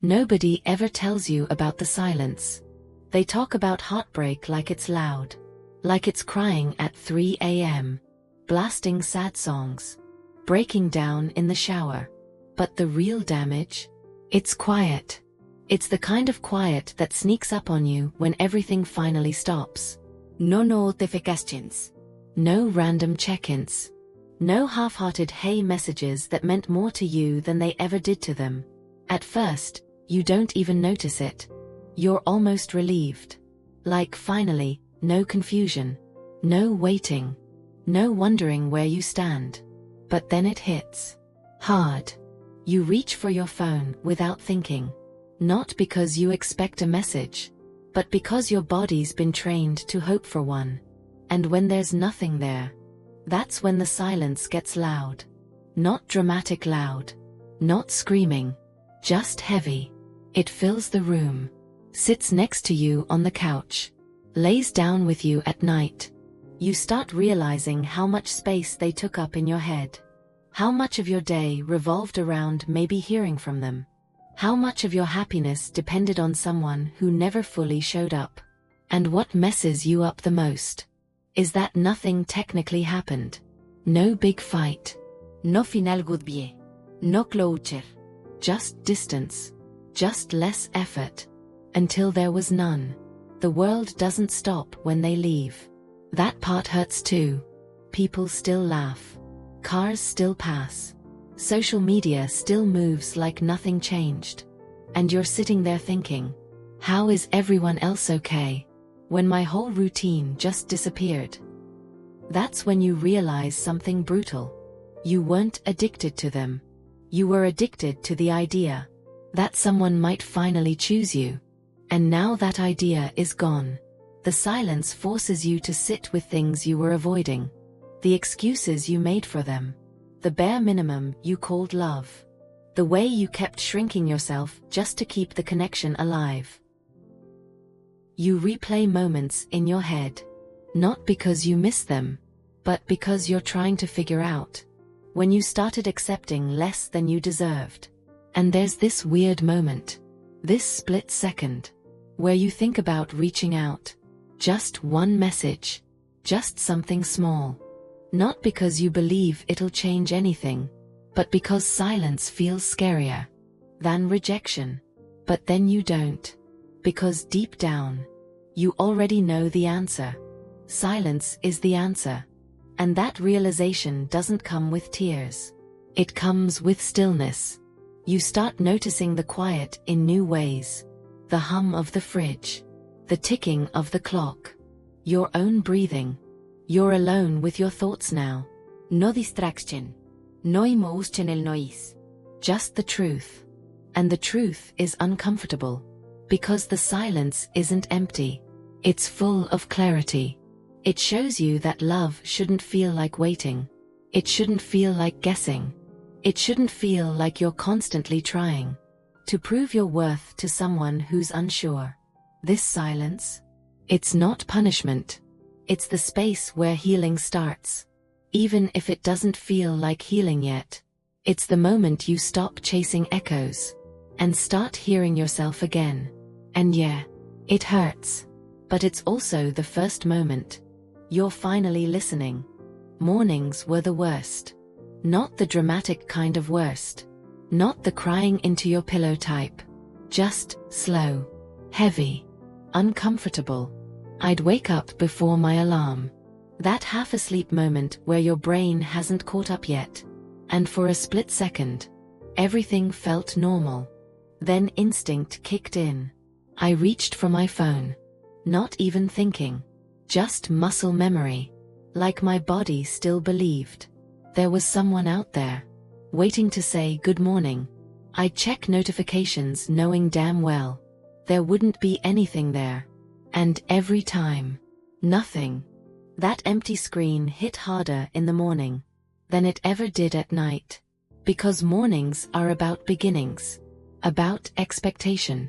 Nobody ever tells you about the silence. They talk about heartbreak like it's loud. Like it's crying at 3 a.m. Blasting sad songs. Breaking down in the shower. But the real damage? It's quiet. It's the kind of quiet that sneaks up on you when everything finally stops. No notifications. No random check-ins. No half-hearted hey messages that meant more to you than they ever did to them. At first, you don't even notice it. You're almost relieved. Like finally, no confusion. No waiting. No wondering where you stand. But then it hits. Hard. You reach for your phone without thinking. Not because you expect a message, but because your body's been trained to hope for one. And when there's nothing there, that's when the silence gets loud. Not dramatic loud. Not screaming. Just heavy. It fills the room. Sits next to you on the couch. Lays down with you at night. You start realizing how much space they took up in your head. How much of your day revolved around maybe hearing from them. How much of your happiness depended on someone who never fully showed up. And what messes you up the most is that nothing technically happened. No big fight. No final goodbye. No closure. Just distance. Just less effort. Until there was none. The world doesn't stop when they leave. That part hurts too. People still laugh. Cars still pass. Social media still moves like nothing changed. And you're sitting there thinking, how is everyone else okay, when my whole routine just disappeared? That's when you realize something brutal. You weren't addicted to them. You were addicted to the idea that someone might finally choose you. And now that idea is gone. The silence forces you to sit with things you were avoiding. The excuses you made for them. The bare minimum you called love. The way you kept shrinking yourself just to keep the connection alive. You replay moments in your head. Not because you miss them, but because you're trying to figure out when you started accepting less than you deserved. And there's this weird moment. This split second. Where you think about reaching out. Just one message. Just something small. Not because you believe it'll change anything, but because silence feels scarier than rejection. But then you don't. Because deep down, you already know the answer. Silence is the answer. And that realization doesn't come with tears. It comes with stillness. You start noticing the quiet in new ways. The hum of the fridge. The ticking of the clock. Your own breathing. You're alone with your thoughts now. No distraction. No emotional noise. Just the truth. And the truth is uncomfortable. Because the silence isn't empty. It's full of clarity. It shows you that love shouldn't feel like waiting. It shouldn't feel like guessing. It shouldn't feel like you're constantly trying to prove your worth to someone who's unsure. This silence? It's not punishment. It's the space where healing starts. Even if it doesn't feel like healing yet. It's the moment you stop chasing echoes and start hearing yourself again. And yeah, it hurts. But it's also the first moment. You're finally listening. Mornings were the worst. Not the dramatic kind of worst. Not the crying into your pillow type. Just slow. Heavy. Uncomfortable. I'd wake up before my alarm. That half-asleep moment where your brain hasn't caught up yet. And for a split second, everything felt normal. Then instinct kicked in. I reached for my phone. Not even thinking. Just muscle memory. Like my body still believed. There was someone out there. Waiting to say good morning. I'd check notifications knowing damn well there wouldn't be anything there. And every time, nothing. That empty screen hit harder in the morning than it ever did at night. Because mornings are about beginnings. About expectation.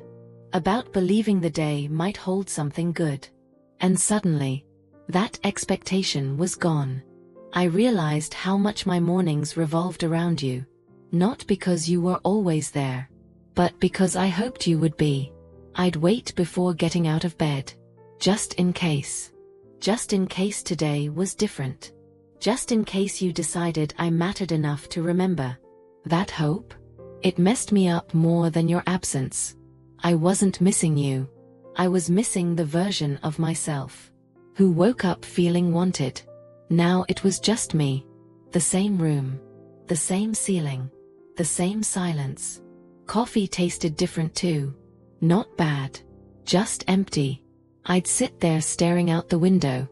About believing the day might hold something good. And suddenly, that expectation was gone. I realized how much my mornings revolved around you. Not because you were always there, But because I hoped you would be. I'd wait before getting out of bed. Just in case. Just in case today was different. Just in case you decided I mattered enough to remember. That hope? It messed me up more than your absence. I wasn't missing you. I was missing the version of myself who woke up feeling wanted. Now it was just me. The same room. The same ceiling. The same silence. Coffee tasted different too. Not bad. Just empty. I'd sit there staring out the window,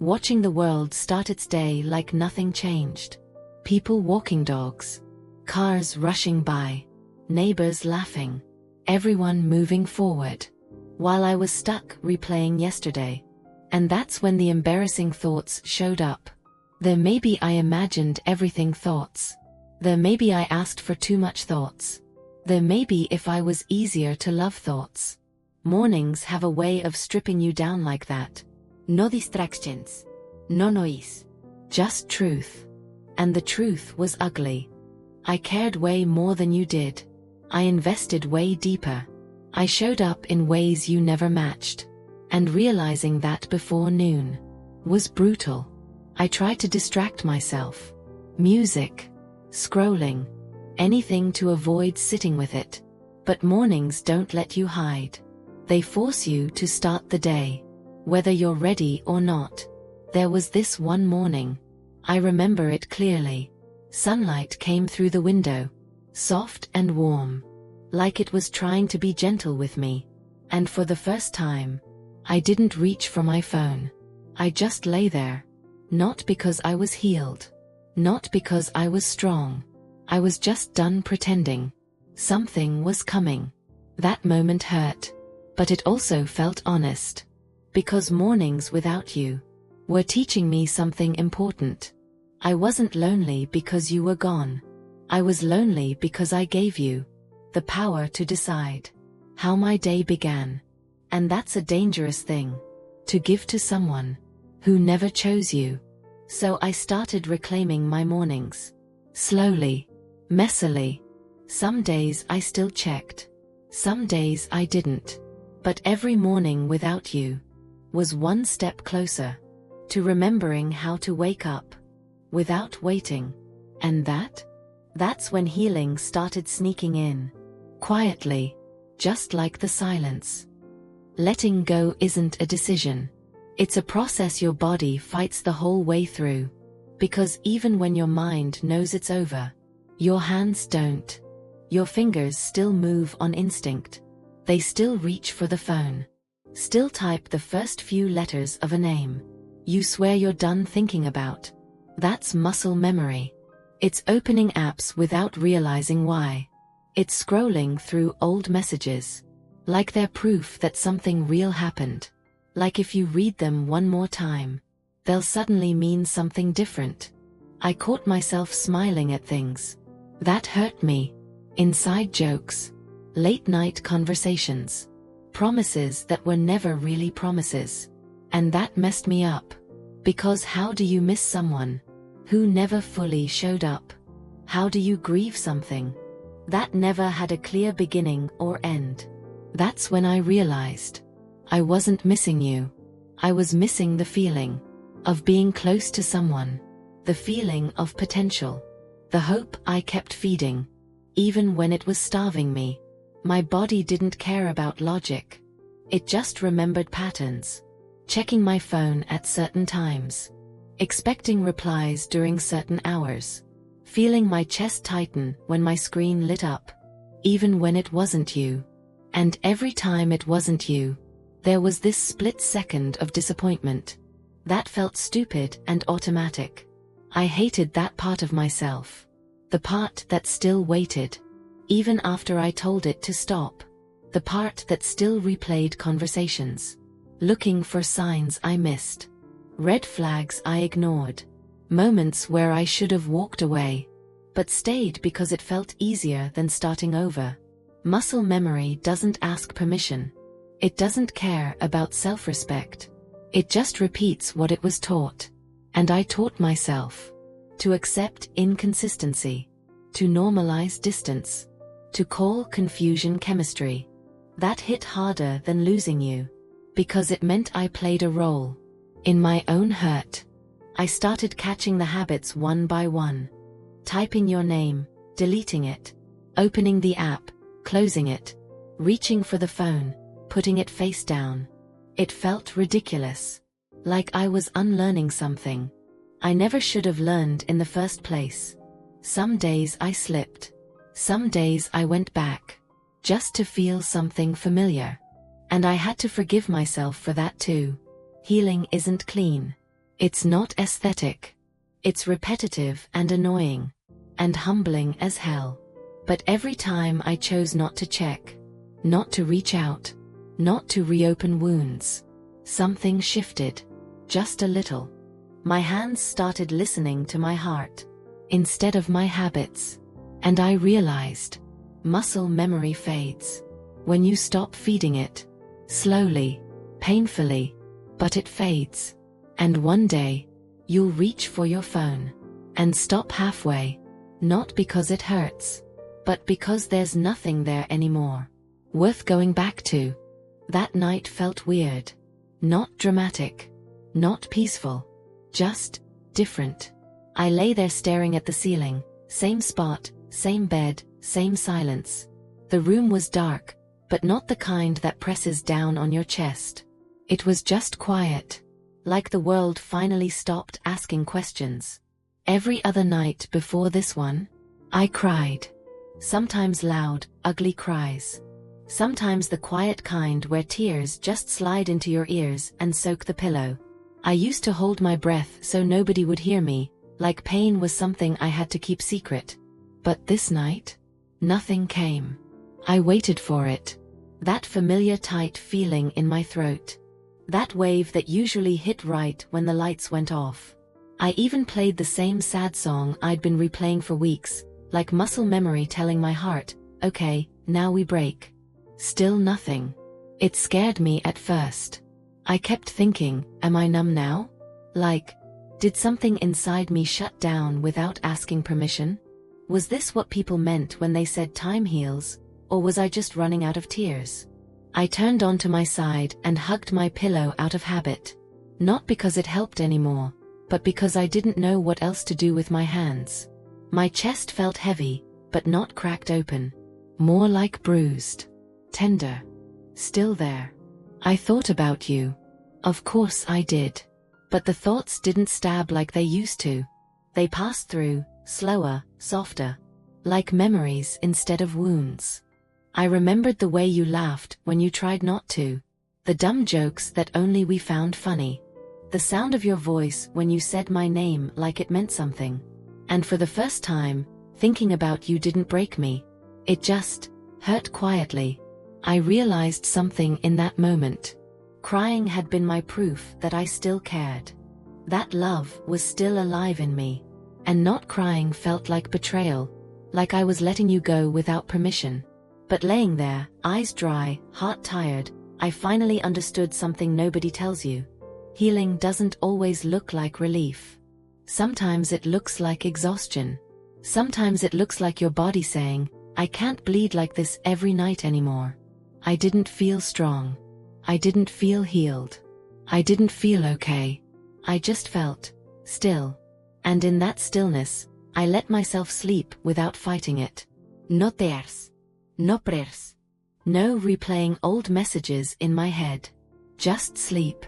watching the world start its day like nothing changed. People walking dogs. Cars rushing by. Neighbors laughing. Everyone moving forward. While I was stuck replaying yesterday. And that's when the embarrassing thoughts showed up. There maybe I imagined everything thoughts. There maybe I asked for too much thoughts. There maybe if I was easier to love thoughts. Mornings have a way of stripping you down like that. No distractions. No noise. Just truth. And the truth was ugly. I cared way more than you did. I invested way deeper. I showed up in ways you never matched. And realizing that before noon was brutal. I tried to distract myself. Music. Scrolling. Anything to avoid sitting with it. But mornings don't let you hide. They force you to start the day. Whether you're ready or not. There was this one morning. I remember it clearly. Sunlight came through the window. Soft and warm. Like it was trying to be gentle with me. And for the first time, I didn't reach for my phone. I just lay there. Not because I was healed. Not because I was strong. I was just done pretending. Something was coming. That moment hurt. But it also felt honest. Because mornings without you were teaching me something important. I wasn't lonely because you were gone. I was lonely because I gave you the power to decide how my day began. And that's a dangerous thing to give to someone who never chose you. So I started reclaiming my mornings. Slowly. Messily. Some days I still checked. Some days I didn't. But every morning without you was one step closer to remembering how to wake up without waiting. And that's when healing started sneaking in. Quietly. Just like the silence. Letting go isn't a decision. It's a process your body fights the whole way through. Because even when your mind knows it's over, your hands don't. Your fingers still move on instinct. They still reach for the phone. Still type the first few letters of a name you swear you're done thinking about. That's muscle memory. It's opening apps without realizing why. It's scrolling through old messages. Like they're proof that something real happened. Like if you read them one more time, they'll suddenly mean something different. I caught myself smiling at things that hurt me. Inside jokes. Late night conversations. Promises that were never really promises. And that messed me up. Because how do you miss someone who never fully showed up? How do you grieve something that never had a clear beginning or end? That's when I realized I wasn't missing you. I was missing the feeling of being close to someone. The feeling of potential. The hope I kept feeding. Even when it was starving me. My body didn't care about logic. It just remembered patterns. Checking my phone at certain times. Expecting replies during certain hours. Feeling my chest tighten when my screen lit up. Even when it wasn't you. And every time it wasn't you, there was this split second of disappointment. That felt stupid and automatic. I hated that part of myself. The part that still waited. Even after I told it to stop. The part that still replayed conversations. Looking for signs I missed. Red flags I ignored. Moments where I should have walked away. But stayed because it felt easier than starting over. Muscle memory doesn't ask permission. It doesn't care about self-respect. It just repeats what it was taught. And I taught myself to accept inconsistency. To normalize distance. to call confusion chemistry. That hit harder than losing you, because it meant I played a role in my own hurt. I started catching the habits one by one. Typing your name, deleting it, opening the app, closing it, reaching for the phone, putting it face down. It felt ridiculous. Like I was unlearning something I never should have learned in the first place. Some days I slipped. Some days I went back, just to feel something familiar. And I had to forgive myself for that too. Healing isn't clean. It's not aesthetic. It's repetitive and annoying. And humbling as hell. But every time I chose not to check, not to reach out, not to reopen wounds, something shifted. Just a little. My hands started listening to my heart, instead of my habits. And I realized, muscle memory fades when you stop feeding it. Slowly, painfully, but it fades. And one day, you'll reach for your phone and stop halfway, not because it hurts, but because there's nothing there anymore worth going back to. That night felt weird, not dramatic, not peaceful, just different. I lay there staring at the ceiling, same spot, same bed, same silence. The room was dark, but not the kind that presses down on your chest. It was just quiet, like the world finally stopped asking questions. Every other night before this one, I cried. Sometimes loud, ugly cries. Sometimes the quiet kind where tears just slide into your ears and soak the pillow. I used to hold my breath so nobody would hear me, like pain was something I had to keep secret. But this night, nothing came. I waited for it. That familiar tight feeling in my throat. That wave that usually hit right when the lights went off. I even played the same sad song I'd been replaying for weeks, like muscle memory telling my heart, okay, now we break. Still nothing. It scared me at first. I kept thinking, am I numb now? Like, did something inside me shut down without asking permission? Was this what people meant when they said time heals, or was I just running out of tears? I turned onto my side and hugged my pillow out of habit. Not because it helped anymore, but because I didn't know what else to do with my hands. My chest felt heavy, but not cracked open. More like bruised. Tender. Still there. I thought about you. Of course I did. But the thoughts didn't stab like they used to. They passed through, slower, softer. Like memories instead of wounds. I remembered the way you laughed when you tried not to. The dumb jokes that only we found funny. The sound of your voice when you said my name like it meant something. And for the first time, thinking about you didn't break me. It just hurt quietly. I realized something in that moment. Crying had been my proof that I still cared. That love was still alive in me. And not crying felt like betrayal, like I was letting you go without permission. But laying there, eyes dry, heart tired, I finally understood something nobody tells you. Healing doesn't always look like relief. Sometimes it looks like exhaustion. Sometimes it looks like your body saying, I can't bleed like this every night anymore. I didn't feel strong. I didn't feel healed. I didn't feel okay. I just felt still. And in that stillness, I let myself sleep without fighting it. No tears. No prayers. No replaying old messages in my head. Just sleep.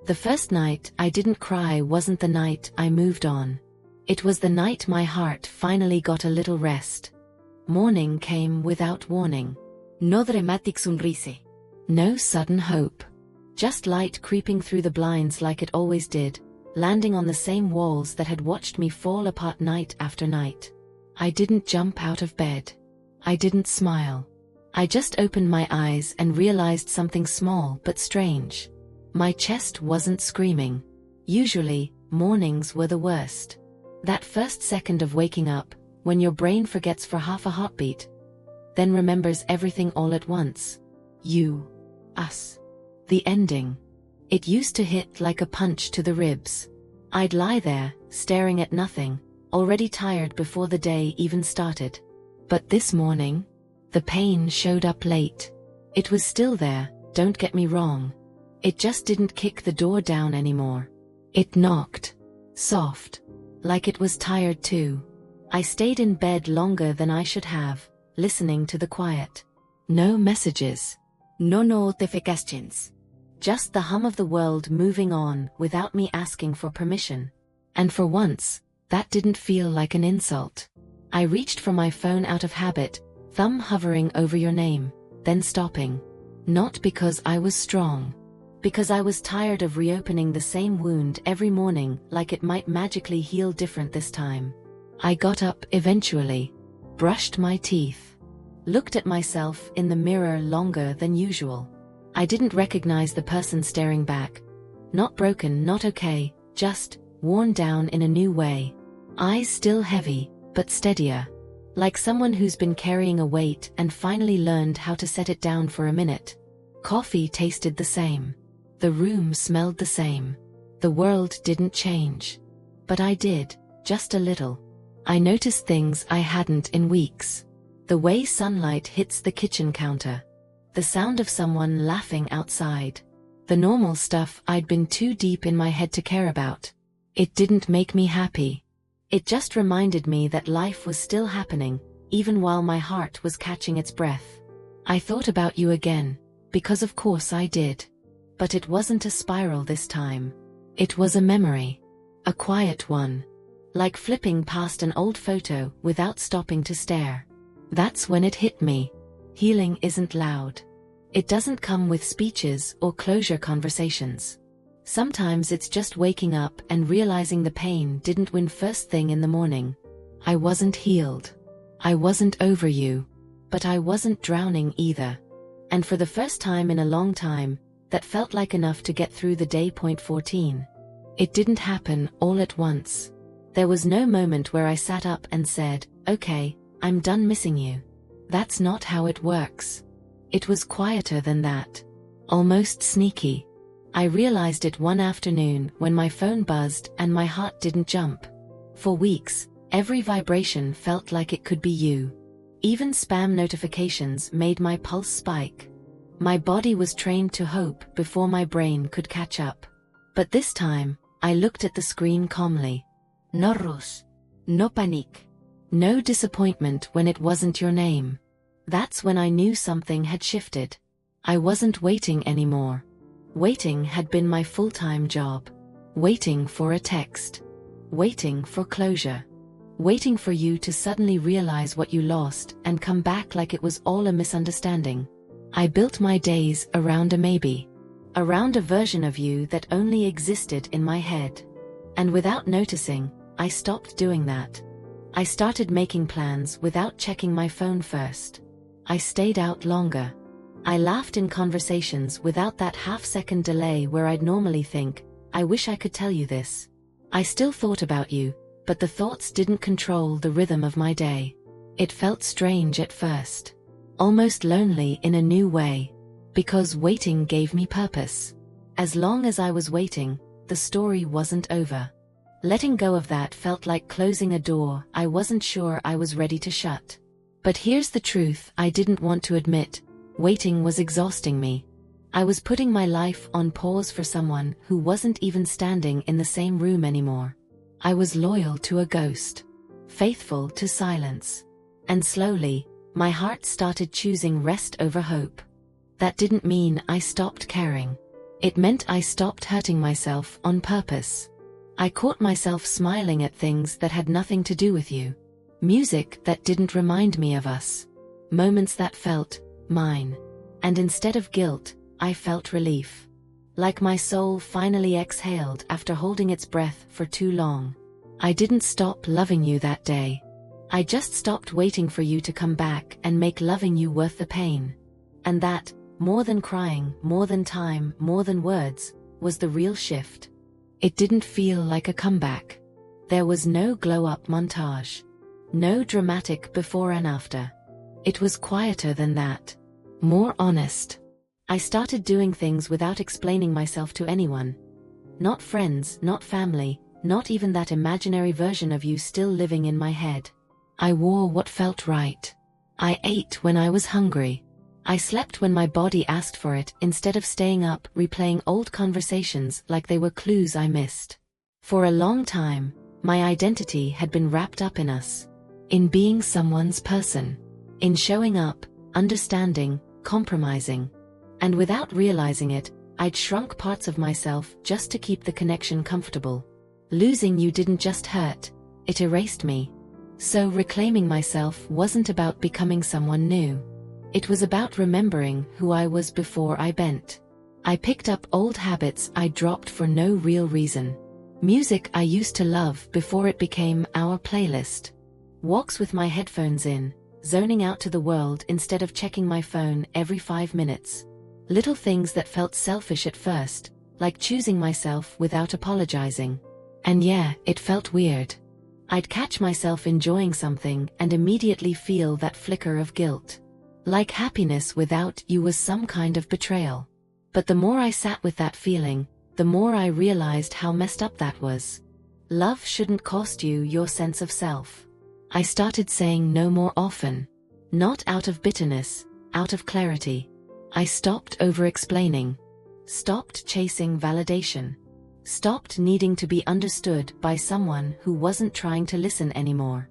The first night I didn't cry wasn't the night I moved on. It was the night my heart finally got a little rest. Morning came without warning. No dramatic sunrise. No sudden hope. Just light creeping through the blinds like it always did, landing on the same walls that had watched me fall apart night after night. I didn't jump out of bed. I didn't smile. I just opened my eyes and realized something small but strange. My chest wasn't screaming. Usually, mornings were the worst. That first second of waking up, when your brain forgets for half a heartbeat, then remembers everything all at once. You. Us. The ending. It used to hit like a punch to the ribs. I'd lie there, staring at nothing, already tired before the day even started. But this morning, The pain showed up late. It was still there, don't get me wrong. It just didn't kick the door down anymore. It knocked. Soft. Like it was tired too. I stayed in bed longer than I should have, listening to the quiet. No messages. No notifications. Just the hum of the world moving on without me asking for permission. And for once, that didn't feel like an insult. I reached for my phone out of habit, thumb hovering over your name, then stopping. Not because I was strong. Because I was tired of reopening the same wound every morning like it might magically heal different this time. I got up eventually, brushed my teeth, looked at myself in the mirror longer than usual. I didn't recognize the person staring back. Not broken, not okay, just worn down in a new way. Eyes still heavy, but steadier. Like someone who's been carrying a weight and finally learned how to set it down for a minute. Coffee tasted the same. The room smelled the same. The world didn't change. But I did, just a little. I noticed things I hadn't in weeks. The way sunlight hits the kitchen counter. The sound of someone laughing outside. The normal stuff I'd been too deep in my head to care about. It didn't make me happy. It just reminded me that life was still happening, even while my heart was catching its breath. I thought about you again, because of course I did. But it wasn't a spiral this time. It was a memory. A quiet one. Like flipping past an old photo without stopping to stare. That's when it hit me. Healing isn't loud. It doesn't come with speeches or closure conversations. Sometimes it's just waking up and realizing the pain didn't win first thing in the morning. I wasn't healed. I wasn't over you. But I wasn't drowning either. And for the first time in a long time, that felt like enough to get through the day. 14. It didn't happen all at once. There was no moment where I sat up and said, okay, I'm done missing you. That's not how it works. It was quieter than that. Almost sneaky. I realized it one afternoon when my phone buzzed and my heart didn't jump. For weeks, every vibration felt like it could be you. Even spam notifications made my pulse spike. My body was trained to hope before my brain could catch up. But this time, I looked at the screen calmly. No rush. No panic. No disappointment when it wasn't your name. That's when I knew something had shifted. I wasn't waiting anymore. Waiting had been my full-time job. Waiting for a text. Waiting for closure. Waiting for you to suddenly realize what you lost and come back like it was all a misunderstanding. I built my days around a maybe. Around a version of you that only existed in my head. And without noticing, I stopped doing that. I started making plans without checking my phone first. I stayed out longer. I laughed in conversations without that half-second delay where I'd normally think, I wish I could tell you this. I still thought about you, but the thoughts didn't control the rhythm of my day. It felt strange at first. Almost lonely in a new way. Because waiting gave me purpose. As long as I was waiting, the story wasn't over. Letting go of that felt like closing a door I wasn't sure I was ready to shut. But here's the truth I didn't want to admit. Waiting was exhausting me. I was putting my life on pause for someone who wasn't even standing in the same room anymore. I was loyal to a ghost. Faithful to silence. And slowly, my heart started choosing rest over hope. That didn't mean I stopped caring. It meant I stopped hurting myself on purpose. I caught myself smiling at things that had nothing to do with you. Music that didn't remind me of us. Moments that felt mine. And instead of guilt, I felt relief. Like my soul finally exhaled after holding its breath for too long. I didn't stop loving you that day. I just stopped waiting for you to come back and make loving you worth the pain. And that, more than crying, more than time, more than words, was the real shift. It didn't feel like a comeback. There was no glow-up montage. No dramatic before and after. It was quieter than that. More honest. I started doing things without explaining myself to anyone. Not friends, not family, not even that imaginary version of you still living in my head. I wore what felt right. I ate when I was hungry. I slept when my body asked for it instead of staying up replaying old conversations like they were clues I missed. For a long time, my identity had been wrapped up in us. In being someone's person. In showing up, understanding, compromising. And without realizing it, I'd shrunk parts of myself just to keep the connection comfortable. Losing you didn't just hurt, it erased me. So reclaiming myself wasn't about becoming someone new. It was about remembering who I was before I bent. I picked up old habits I dropped for no real reason. Music I used to love before it became our playlist. Walks with my headphones in, zoning out to the world instead of checking my phone every 5 minutes. Little things that felt selfish at first, like choosing myself without apologizing. And yeah, it felt weird. I'd catch myself enjoying something and immediately feel that flicker of guilt. Like happiness without you was some kind of betrayal. But the more I sat with that feeling, the more I realized how messed up that was. Love shouldn't cost you your sense of self. I started saying no more often. Not out of bitterness, out of clarity. I stopped over-explaining. Stopped chasing validation. Stopped needing to be understood by someone who wasn't trying to listen anymore.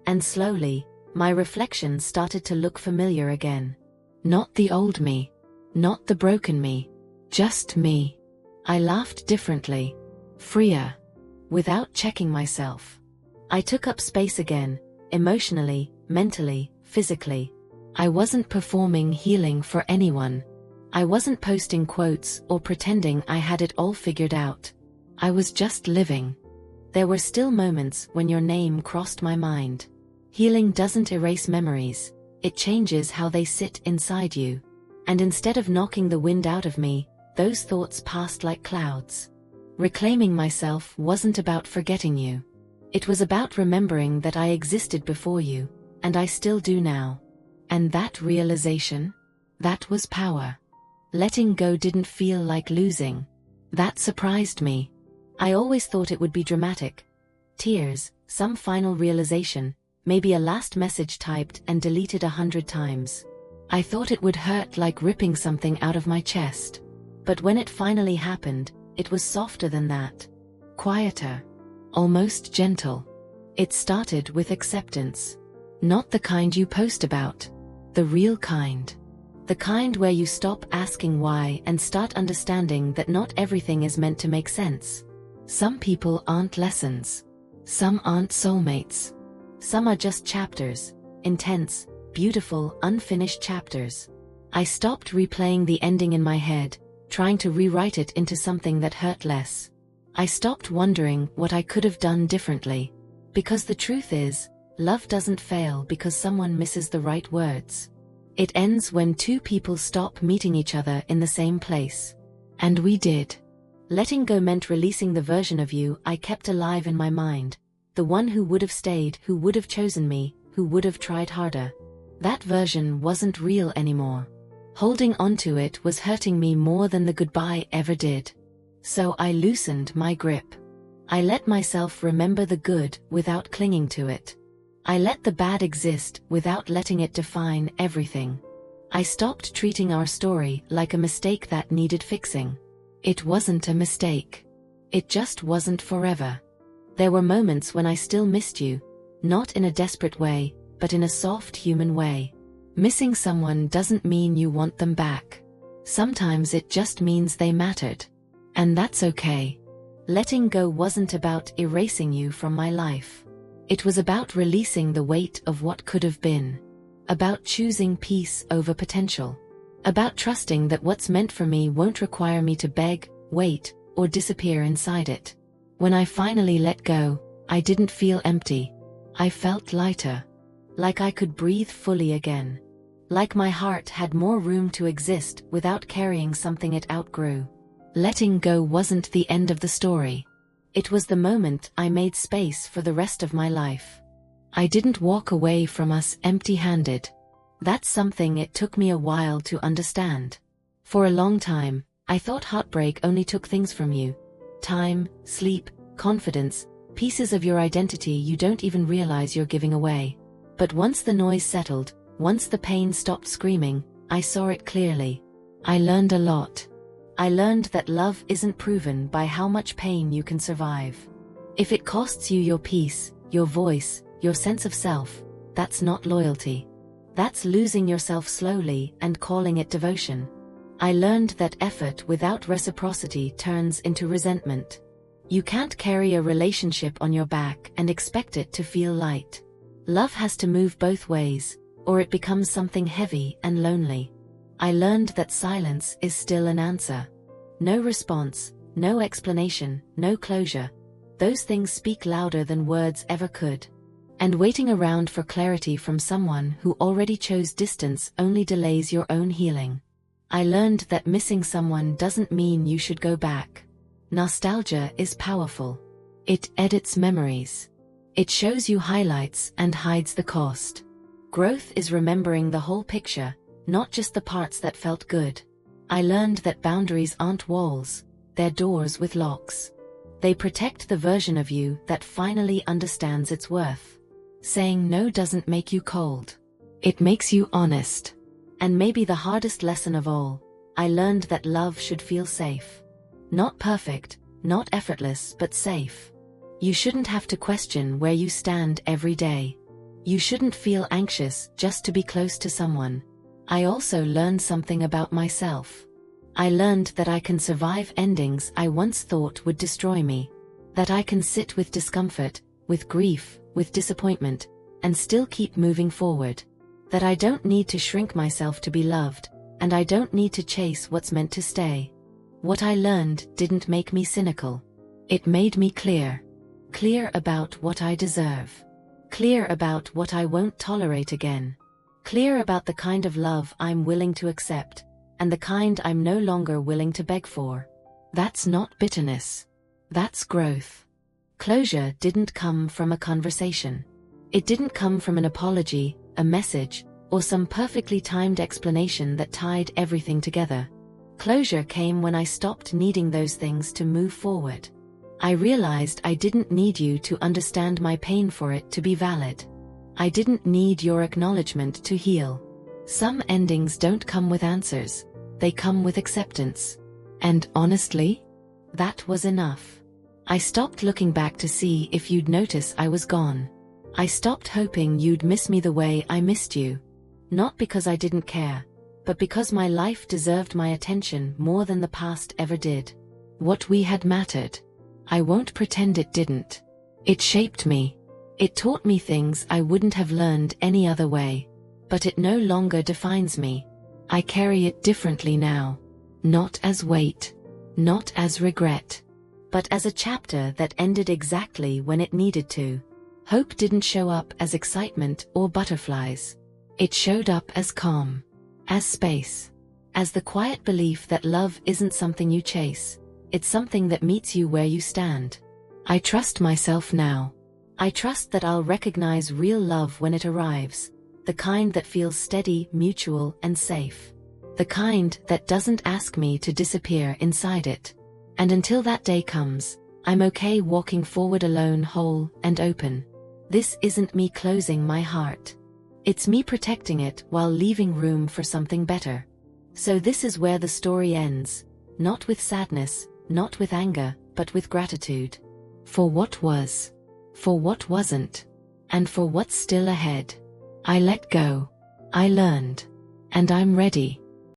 And slowly, my reflections started to look familiar again. Not the old me. Not the broken me. Just me. I laughed differently. Freer. Without checking myself. I took up space again, emotionally, mentally, physically. I wasn't performing healing for anyone. I wasn't posting quotes or pretending I had it all figured out. I was just living. There were still moments when your name crossed my mind. Healing doesn't erase memories, it changes how they sit inside you. And instead of knocking the wind out of me, those thoughts passed like clouds. Reclaiming myself wasn't about forgetting you. It was about remembering that I existed before you, and I still do now. And that realization? That was power. Letting go didn't feel like losing. That surprised me. I always thought it would be dramatic. Tears, some final realization, maybe a last message typed and deleted 100 times. I thought it would hurt like ripping something out of my chest. But when it finally happened, it was softer than that. Quieter. Almost gentle. It started with acceptance. Not the kind you post about. The real kind. The kind where you stop asking why and start understanding that not everything is meant to make sense. Some people aren't lessons. Some aren't soulmates. Some are just chapters. Intense, beautiful, unfinished chapters. I stopped replaying the ending in my head, trying to rewrite it into something that hurt less. I stopped wondering what I could have done differently. Because the truth is, love doesn't fail because someone misses the right words. It ends when two people stop meeting each other in the same place. And we did. Letting go meant releasing the version of you I kept alive in my mind. The one who would have stayed, who would have chosen me, who would have tried harder. That version wasn't real anymore. Holding onto it was hurting me more than the goodbye ever did. So I loosened my grip. I let myself remember the good without clinging to it. I let the bad exist without letting it define everything. I stopped treating our story like a mistake that needed fixing. It wasn't a mistake. It just wasn't forever. There were moments when I still missed you, not in a desperate way, but in a soft human way. Missing someone doesn't mean you want them back. Sometimes it just means they mattered. And that's okay. Letting go wasn't about erasing you from my life. It was about releasing the weight of what could have been. About choosing peace over potential. About trusting that what's meant for me won't require me to beg, wait, or disappear inside it. When I finally let go, I didn't feel empty. I felt lighter. Like I could breathe fully again. Like my heart had more room to exist without carrying something it outgrew. Letting go wasn't the end of the story. It was the moment I made space for the rest of my life. I didn't walk away from us empty-handed. That's something it took me a while to understand. For a long time, I thought heartbreak only took things from you. Time, sleep, confidence, pieces of your identity you don't even realize you're giving away. But once the noise settled, Once the pain stopped screaming, I saw it clearly. I learned a lot. I learned that love isn't proven by how much pain you can survive. If it costs you your peace, your voice, your sense of self, that's not loyalty. That's losing yourself slowly and calling it devotion. I learned that effort without reciprocity turns into resentment. You can't carry a relationship on your back and expect it to feel light. Love has to move both ways, or it becomes something heavy and lonely. I learned that silence is still an answer. No response, no explanation, no closure. Those things speak louder than words ever could. And waiting around for clarity from someone who already chose distance only delays your own healing. I learned that missing someone doesn't mean you should go back. Nostalgia is powerful. It edits memories. It shows you highlights and hides the cost. Growth is remembering the whole picture, not just the parts that felt good. I learned that boundaries aren't walls, they're doors with locks. They protect the version of you that finally understands its worth. Saying no doesn't make you cold. It makes you honest. And maybe the hardest lesson of all, I learned that love should feel safe. Not perfect, not effortless, but safe. You shouldn't have to question where you stand every day. You shouldn't feel anxious just to be close to someone. I also learned something about myself. I learned that I can survive endings I once thought would destroy me. That I can sit with discomfort, with grief, with disappointment, and still keep moving forward. That I don't need to shrink myself to be loved, and I don't need to chase what's meant to stay. What I learned didn't make me cynical. It made me clear. Clear about what I deserve. Clear about what I won't tolerate again. Clear about the kind of love I'm willing to accept, and the kind I'm no longer willing to beg for. That's not bitterness. That's growth. Closure didn't come from a conversation. It didn't come from an apology, a message, or some perfectly timed explanation that tied everything together. Closure came when I stopped needing those things to move forward. I realized I didn't need you to understand my pain for it to be valid. I didn't need your acknowledgement to heal. Some endings don't come with answers. They come with acceptance. And honestly, that was enough. I stopped looking back to see if you'd notice I was gone. I stopped hoping you'd miss me the way I missed you. Not because I didn't care, but because my life deserved my attention more than the past ever did. What we had mattered. I won't pretend it didn't. It shaped me. It taught me things I wouldn't have learned any other way. But it no longer defines me. I carry it differently now. Not as weight. Not as regret. But as a chapter that ended exactly when it needed to. Hope didn't show up as excitement or butterflies. It showed up as calm. As space. As the quiet belief that love isn't something you chase. It's something that meets you where you stand. I trust myself now. I trust that I'll recognize real love when it arrives. The kind that feels steady, mutual, and safe. The kind that doesn't ask me to disappear inside it. And until that day comes, I'm okay walking forward alone, whole and open. This isn't me closing my heart. It's me protecting it while leaving room for something better. So this is where the story ends. Not with sadness, not with anger, but with gratitude. For what was. For what wasn't. And for what's still ahead. I let go. I learned. And I'm ready.